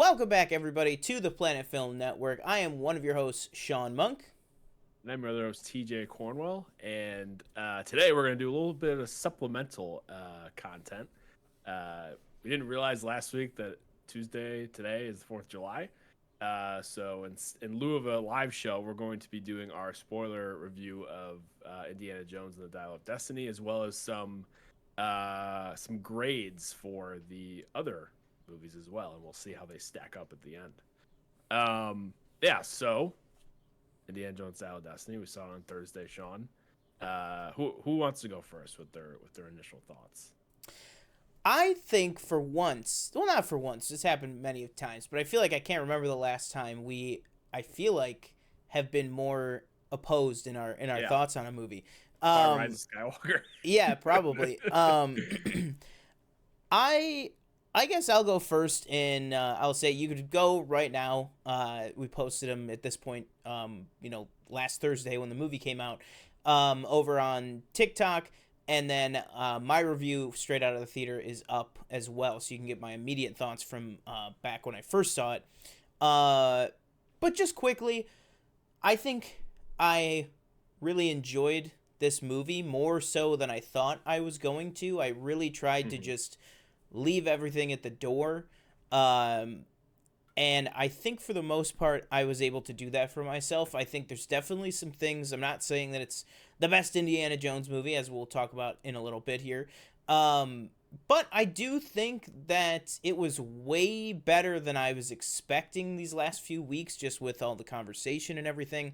Welcome back, everybody, to the Planet Film Network. I am one of your hosts, Sean Monk. And I'm your other host, TJ Cornwell. And today we're going to do a little bit of supplemental content. We didn't realize last week that today is the 4th of July. So in lieu of a live show, we're going to be doing our spoiler review of Indiana Jones and the Dial of Destiny, as well as some grades for the other movies as well. And we'll see how they stack up at the end. So Indiana Jones Dial of Destiny. We saw it on Thursday, Sean. Who wants to go first with their initial thoughts? I think for once, well, not for once, this happened many times, but I feel like I can't remember the last time I feel like, have been more opposed in our Yeah. thoughts on a movie. Rise of Skywalker. Yeah, probably. I I guess I'll go first, and I'll say you could go right now. We posted them at this point, last Thursday when the movie came out, over on TikTok, and then my review straight out of the theater is up as well, so you can get my immediate thoughts from back when I first saw it. But just quickly, I think I really enjoyed this movie more so than I thought I was going to. I really tried to just leave everything at the door. And I think for the most part, I was able to do that for myself. I think there's definitely some things. I'm not saying that it's the best Indiana Jones movie, as we'll talk about in a little bit here. But I do think that it was way better than I was expecting these last few weeks, just with all the conversation and everything.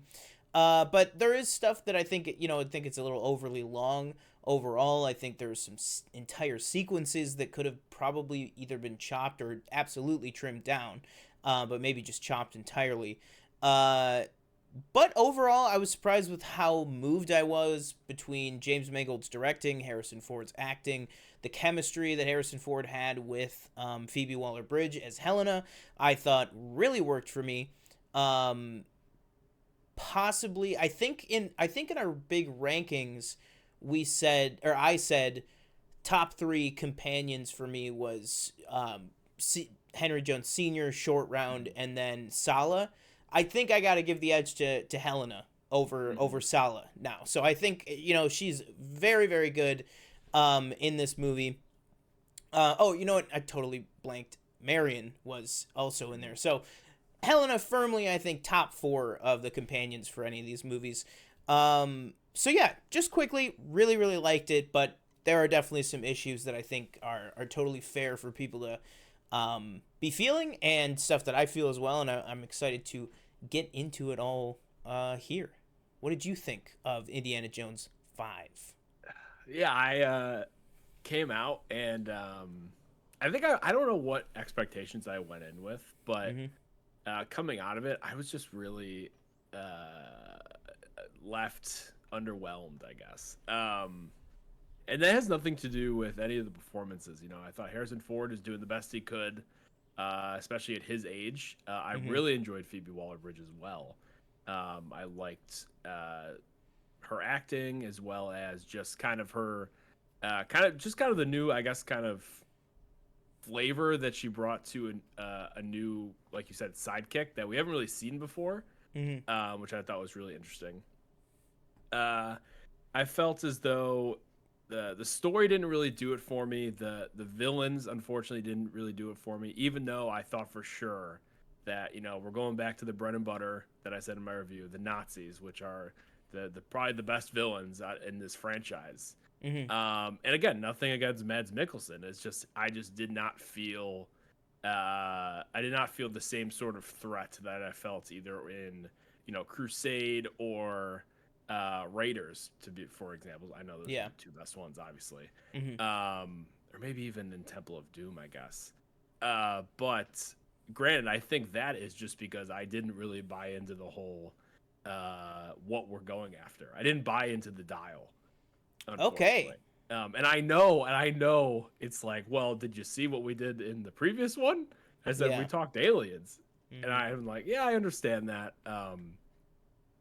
But there is stuff that I think, I think it's a little overly long overall. I think there's some entire sequences that could have probably either been chopped or absolutely trimmed down, but maybe just chopped entirely. But overall, I was surprised with how moved I was between James Mangold's directing, Harrison Ford's acting, the chemistry that Harrison Ford had with Phoebe Waller-Bridge as Helena. I thought really worked for me. Possibly, I think in our big rankings, I said top three companions for me was Henry Jones Sr., Short Round, and then Sala. I think I got to give the edge to Helena over Sala now. So I think she's very, very good in this movie. You know what? I totally blanked. Marion was also in there. So Helena firmly, I think, top 4 of the companions for any of these movies. So yeah, just quickly, really, really liked it, but there are definitely some issues that I think are totally fair for people to be feeling, and stuff that I feel as well, and I'm excited to get into it all here. What did you think of Indiana Jones 5? Yeah, I came out and I think I don't know what expectations I went in with, but coming out of it, I was just really left underwhelmed, I guess. And that has nothing to do with any of the performances. I thought Harrison Ford is doing the best he could, especially at his age. I really enjoyed Phoebe Waller-Bridge as well. I liked her acting, as well as just kind of her, kind of the new, I guess, kind of flavor that she brought to a new, like you said, sidekick that we haven't really seen before, which I thought was really interesting. I felt as though the story didn't really do it for me. The villains, unfortunately, didn't really do it for me, even though I thought for sure that, we're going back to the bread and butter that I said in my review, the Nazis, which are the probably the best villains in this franchise. And again, nothing against Mads Mikkelsen. It's just I just did not feel the same sort of threat that I felt either in Crusade or Raiders, for example. I know those are the two best ones, obviously. Or maybe even in Temple of Doom, I guess. But granted, I think that is just because I didn't really buy into the whole what we're going after. I didn't buy into the dial. Okay. And I know it's like, well, did you see what we did in the previous one? I said we talked aliens, and I'm like, yeah, I understand that.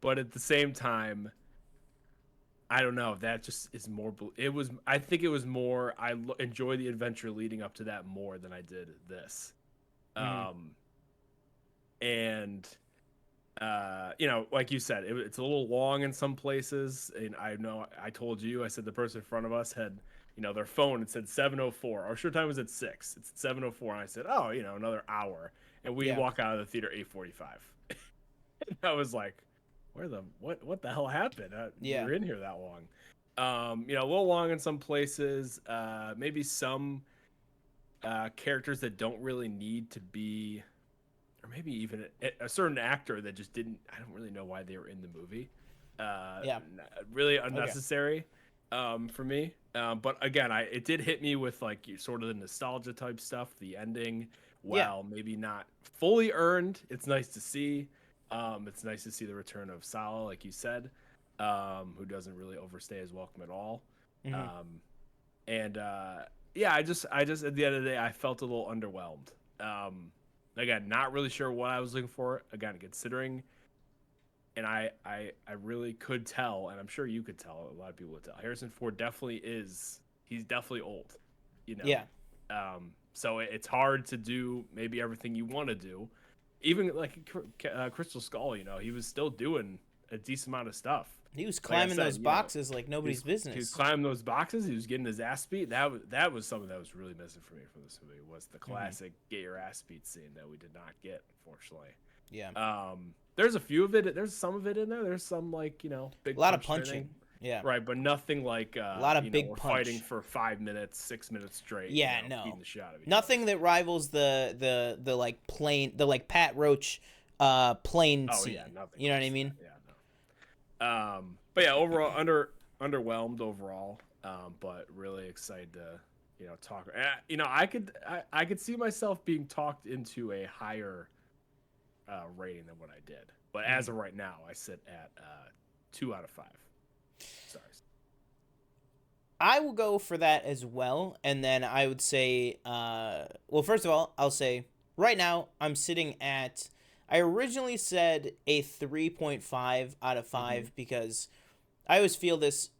But at the same time, I don't know. That just is more. I think it was more. I enjoy the adventure leading up to that more than I did this. and you know, like you said, it's a little long in some places. And I know I told you, I said the person in front of us had, you know, their phone. It said 7:04. Our show time was at 6. It's 7:04, and I said, oh, you know, another hour. And we Yeah. walk out of the theater 8:45. And I was like, what the hell happened? Yeah. We were in here that long. You know, a little long in some places. Maybe some characters that don't really need to be, or maybe even a certain actor that just didn't. I don't really know why they were in the movie. Yeah. Really unnecessary for me. But again, it did hit me with like sort of the nostalgia type stuff. The ending, while maybe not fully earned, it's nice to see. It's nice to see the return of Sallah, like you said, who doesn't really overstay his welcome at all. And yeah, I just at the end of the day, I felt a little underwhelmed. Again, not really sure what I was looking for. Again, considering, and I really could tell, and I'm sure you could tell, a lot of people would tell. Harrison Ford he's definitely old, you know. Yeah. So it's hard to do maybe everything you want to do. Even like Crystal Skull, you know, he was still doing a decent amount of stuff. He was climbing those boxes like nobody's business. He was climbing those boxes. He was getting his ass beat. That was something that was really missing for me from this movie, was the classic get your ass beat scene that we did not get, unfortunately. Yeah. There's a few of it. There's some of it in there. There's some, like, you know, big a lot of punching. Yeah. Right, but nothing like a lot of big fighting for 5 minutes, 6 minutes straight. Yeah, beating the shit out of each nothing that rivals the like plane, the like Pat Roach plane scene. Yeah, nothing. You know what I mean? Yeah, no. But yeah, overall underwhelmed overall. But really excited to, you know, talk. You know, I could see myself being talked into a higher rating than what I did. But as of right now, I sit at 2 out of 5. Sorry. I will go for that as well, and then I would say, well, first of all, I'll say right now I'm sitting at. I originally said a 3.5 out of 5 because I always feel this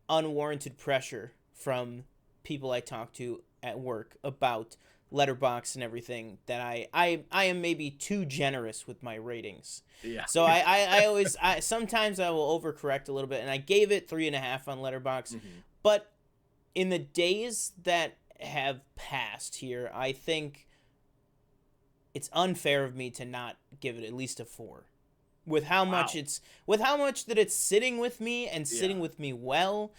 unwarranted pressure from people I talk to at work about Letterboxd and everything, that I am maybe too generous with my ratings. Yeah. So I always sometimes I will overcorrect a little bit, and I gave it 3.5 on Letterboxd, but in the days that have passed here, I think it's unfair of me to not give it at least a 4. With how much that it's sitting with me and sitting with me well,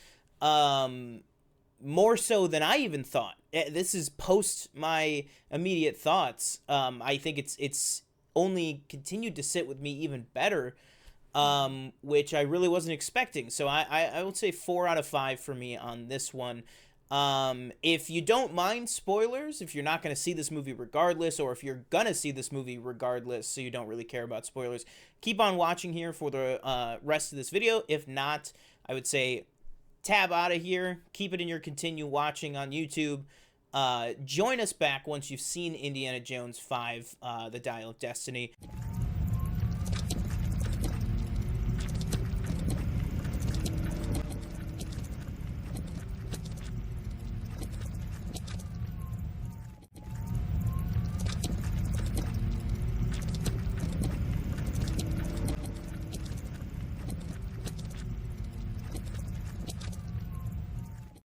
more so than I even thought. This is post my immediate thoughts. I think it's only continued to sit with me even better, which I really wasn't expecting. So I would say 4 out of 5 for me on this one. If you don't mind spoilers, if you're not going to see this movie regardless, or if you're going to see this movie regardless, so you don't really care about spoilers, keep on watching here for the rest of this video. If not, I would say tab out of here, keep it in your continue watching on YouTube. Join us back once you've seen Indiana Jones 5, The Dial of Destiny.